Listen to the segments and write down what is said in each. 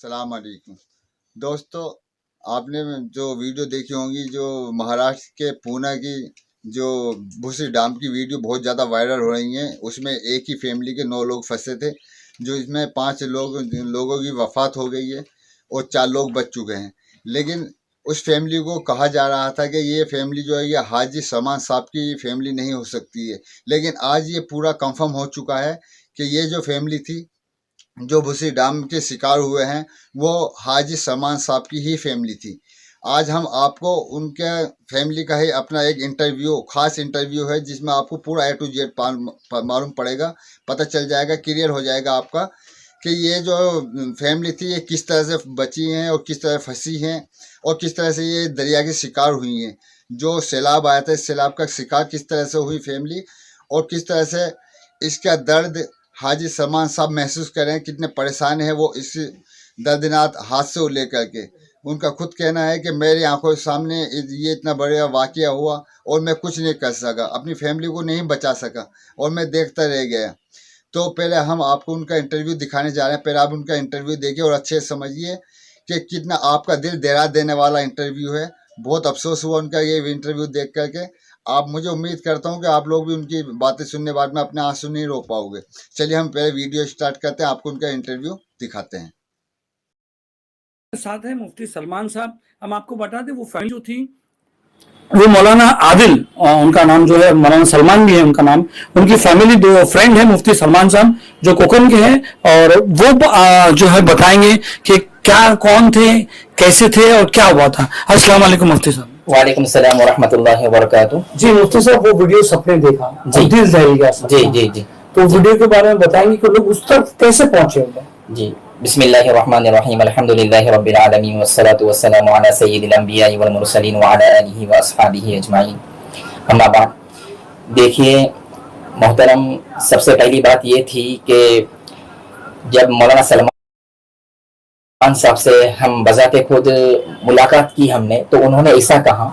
السلام علیکم دوستو، آپ نے جو ویڈیو دیکھی ہوں گی، جو مہاراشٹر کے پونا کی جو بھوسی ڈام کی ویڈیو بہت زیادہ وائرل ہو رہی ہیں، اس میں ایک ہی فیملی کے 9 لوگ پھنسے تھے، جو اس میں 5 لوگوں کی وفات ہو گئی ہے اور 4 لوگ بچ چکے ہیں۔ لیکن اس فیملی کو کہا جا رہا تھا کہ یہ فیملی جو ہے یہ حاجی سامان صاحب کی فیملی نہیں ہو سکتی ہے، لیکن آج یہ پورا کنفرم ہو چکا ہے کہ یہ جو فیملی تھی جو بھوسی ڈام کے شکار ہوئے ہیں وہ حاجی سامان صاحب کی ہی فیملی تھی۔ آج ہم آپ کو ان کے فیملی کا ہی اپنا ایک خاص انٹرویو ہے، جس میں آپ کو پورا A to Z معلوم پڑے گا، پتہ چل جائے گا، کلیئر ہو جائے گا آپ کا کہ یہ جو فیملی تھی یہ کس طرح سے بچی ہیں اور کس طرح پھنسی ہیں اور کس طرح سے یہ دریا کے شکار ہوئی ہیں۔ جو سیلاب آیا تھا، اس سیلاب کا شکار کس طرح سے ہوئی فیملی، اور کس طرح سے اس کا درد حاجی سامان صاحب محسوس کریں، کتنے پریشان ہیں وہ اس دردناک حادثے کو لے کر کے۔ ان کا خود کہنا ہے کہ میری آنکھوں کے سامنے یہ اتنا بڑا واقعہ ہوا اور میں کچھ نہیں کر سکا، اپنی فیملی کو نہیں بچا سکا اور میں دیکھتا رہ گیا۔ تو پہلے ہم آپ کو ان کا انٹرویو دکھانے جا رہے ہیں، پہلے آپ ان کا انٹرویو دیکھیں اور اچھے سے سمجھیے کہ کتنا آپ کا دل دہلا دینے والا انٹرویو ہے۔ بہت افسوس ہوا ان کا یہ انٹرویو دیکھ کر کے۔ مجھے امید کرتا ہوں کہ آپ لوگ بھی ان کی باتیں سننے بعد میں اپنے آنسو نہیں روک پاؤ گے۔ چلیے ہم پہلے ویڈیو سٹارٹ کرتے ہیں، آپ کو ان کا انٹرویو دکھاتے ہیں۔ ساتھ ہے مفتی سلمان صاحب۔ ہم آپ کو بتا دیں وہ فیملی جو تھی وہ مولانا عادل، ان کا نام جو ہے، مولانا سلمان بھی ہے ان کا نام، ان کی فیملی 2 فرینڈ ہے مفتی سلمان صاحب جو کوکن کے ہیں، اور وہ جو ہے بتائیں گے کہ کیا کون تھے، کیسے تھے اور کیا ہوا تھا۔ السلام علیکم مفتی صاحب۔ وعلیکم السلام ورحمۃ اللہ وبرکاتہ۔ جی مفتی صاحب، وہ ویڈیو سب نے دیکھا، جی دل دہل گیا۔ جی تو ویڈیو کے بارے میں بتائیں گے کہ لوگ اس تک کیسے پہنچے ہوئے۔ جی بسم اللہ الرحمن الرحیم، الحمد للہ رب العالمین والصلاة والسلام علی سید الانبیاء والمرسلین وعلی آلہ واصحابہ اجمعین، اما بعد۔ دیکھیے محترم، سب سے پہلی بات یہ تھی کہ جب مولانا سلمان صاحب سے ہم بذات خود ملاقات کی ہم نے، تو انہوں نے ایسا کہا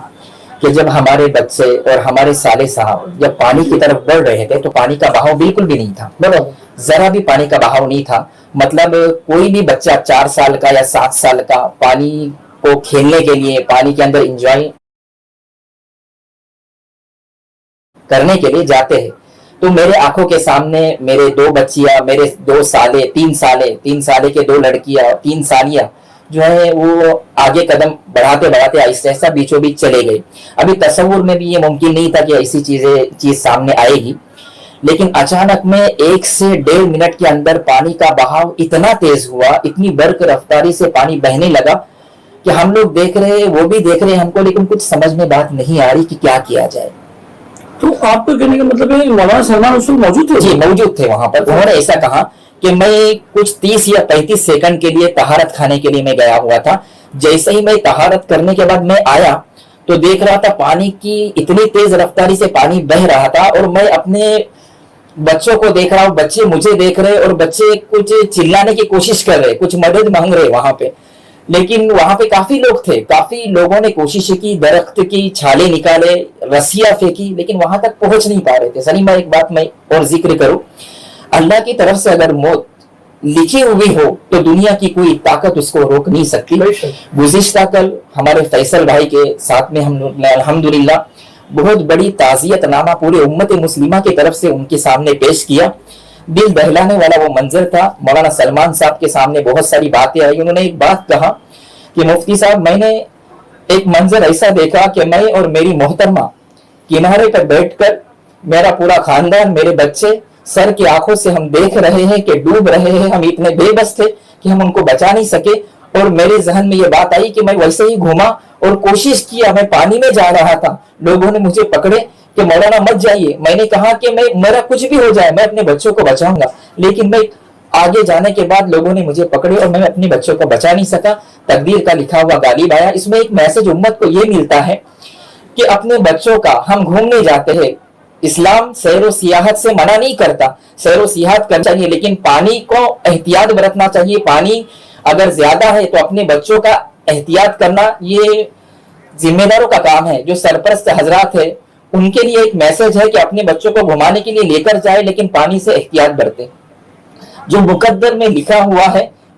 کہ جب ہمارے بچے اور ہمارے صالح صاحب جب پانی کی طرف بڑھ رہے تھے تو پانی کا بہاؤ بالکل بھی نہیں تھا، ذرا بھی پانی کا بہاؤ نہیں تھا۔ مطلب کوئی بھی بچہ 4 سال کا یا 7 سال کا پانی کو کھیلنے کے لیے، پانی کے اندر انجوائے کرنے کے لیے جاتے ہیں، تو میرے آنکھوں کے سامنے میرے 2 بچیاں، میرے 2 سالے، 3 سالے کے 2 لڑکیاں، 3 سالیاں جو ہے وہ آگے قدم بڑھاتے بڑھاتے آہستہ آہستہ بیچوں بیچ چلے گئے۔ ابھی تصور میں بھی یہ ممکن نہیں تھا کہ ایسی چیز سامنے آئے گی، لیکن اچانک میں 1 سے 1.5 منٹ کے اندر پانی کا بہاؤ اتنا تیز ہوا، اتنی برق رفتاری سے پانی بہنے لگا کہ ہم لوگ دیکھ رہے، وہ بھی دیکھ رہے ہم کو، لیکن کچھ سمجھ میں بات نہیں آ رہی کہ کیا کیا جائے۔ تو آپ کو کہنے کا مطلب ہے مولانا سلمان اس وقت موجود تھے؟ جی موجود تھے وہاں پر۔ انہوں نے ایسا کہا کہ میں کچھ 30 یا 35 سیکنڈ کے لیے طہارت کھانے کے لیے میں گیا ہوا تھا، جیسے ہی میں طہارت کرنے کے بعد میں آیا تو دیکھ رہا تھا پانی کی اتنی تیز رفتاری سے پانی بہ رہا تھا، اور میں اپنے بچوں کو دیکھ رہا ہوں، بچے مجھے دیکھ رہے، اور بچے کچھ چلانے کی کوشش کر رہے، کچھ مدد مانگ رہے وہاں پہ، لیکن وہاں پہ کافی لوگ تھے، کافی لوگوں نے کوشش کی، درخت کی چھالیں نکالے، رسیاں پھینکی، لیکن وہاں تک پہنچ نہیں پا رہے تھے۔ سلیمہ ایک بات میں اور ذکر کروں، اللہ کی طرف سے اگر موت لکھی ہوئی ہو تو دنیا کی کوئی طاقت اس کو روک نہیں سکتی۔ گزشتہ کل ہمارے فیصل بھائی کے ساتھ میں ہم نے الحمدللہ بہت بڑی تعزیت نامہ پورے امت مسلمہ کی طرف سے ان کے سامنے پیش کیا۔ دل دہلانے والا وہ منظر تھا۔ مولانا سلمان صاحب کے سامنے بہت ساری باتیں آئی۔ انہوں نے ایک بات کہا کہ مفتی صاحب، میں نے ایک منظر ایسا دیکھا کہ میں اور میری محترمہ کنارے پر بیٹھ کر، میرا پورا خاندان، میرے بچے سر کی آنکھوں سے ہم دیکھ رہے ہیں کہ ڈوب رہے ہیں، ہم اتنے بے بس تھے کہ ہم ان کو بچا نہیں سکے، اور میرے ذہن میں یہ بات آئی کہ میں ویسے ہی گھوما اور کوشش کیا، میں پانی میں جا رہا تھا، لوگوں نے مجھے پکڑے کہ مولانا مت جائیے، میں نے کہا کہ میرا کچھ بھی ہو جائے میں اپنے بچوں کو بچاؤں گا، لیکن میں آگے جانے کے بعد لوگوں نے مجھے پکڑے اور میں اپنے بچوں کو بچا نہیں سکا، تقدیر کا لکھا ہوا غالب آیا۔ اس میں ایک میسج امت کو یہ ملتا ہے کہ اپنے بچوں کا، ہم گھومنے جاتے ہیں، اسلام سیر و سیاحت سے منع نہیں کرتا، سیر و سیاحت کرنا چاہیے، لیکن پانی کو احتیاط برتنا چاہیے۔ پانی اگر زیادہ ہے تو اپنے بچوں کا احتیاط کرنا یہ ذمہ داروں کا کام ہے۔ جو سرپرست حضرات ہیں ان کے لیے ایک میسج ہے کہ اپنے بچوں کو گھمانے کے لیے لے کر جائے، لیکن پانی سے احتیاط برتے۔ جو مقدر میں لکھا ہوا ہے